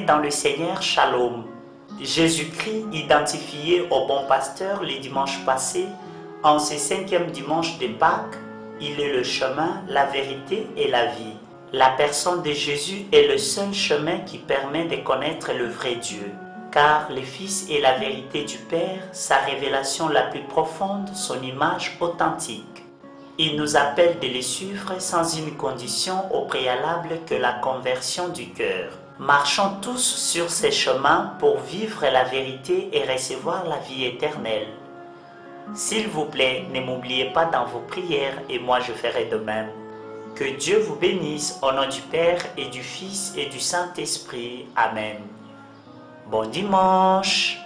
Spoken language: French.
dans le Seigneur, Shalom. Jésus-Christ, identifié au bon pasteur le dimanche passé, en ce 5e dimanche de Pâques, il est le chemin, la vérité et la vie. La personne de Jésus est le seul chemin qui permet de connaître le vrai Dieu, car le Fils est la vérité du Père, sa révélation la plus profonde, son image authentique. Il nous appelle de les suivre sans une condition au préalable que la conversion du cœur. Marchons tous sur ces chemins pour vivre la vérité et recevoir la vie éternelle. S'il vous plaît, ne m'oubliez pas dans vos prières et moi je ferai de même. Que Dieu vous bénisse au nom du Père et du Fils et du Saint-Esprit. Amen. Bon dimanche.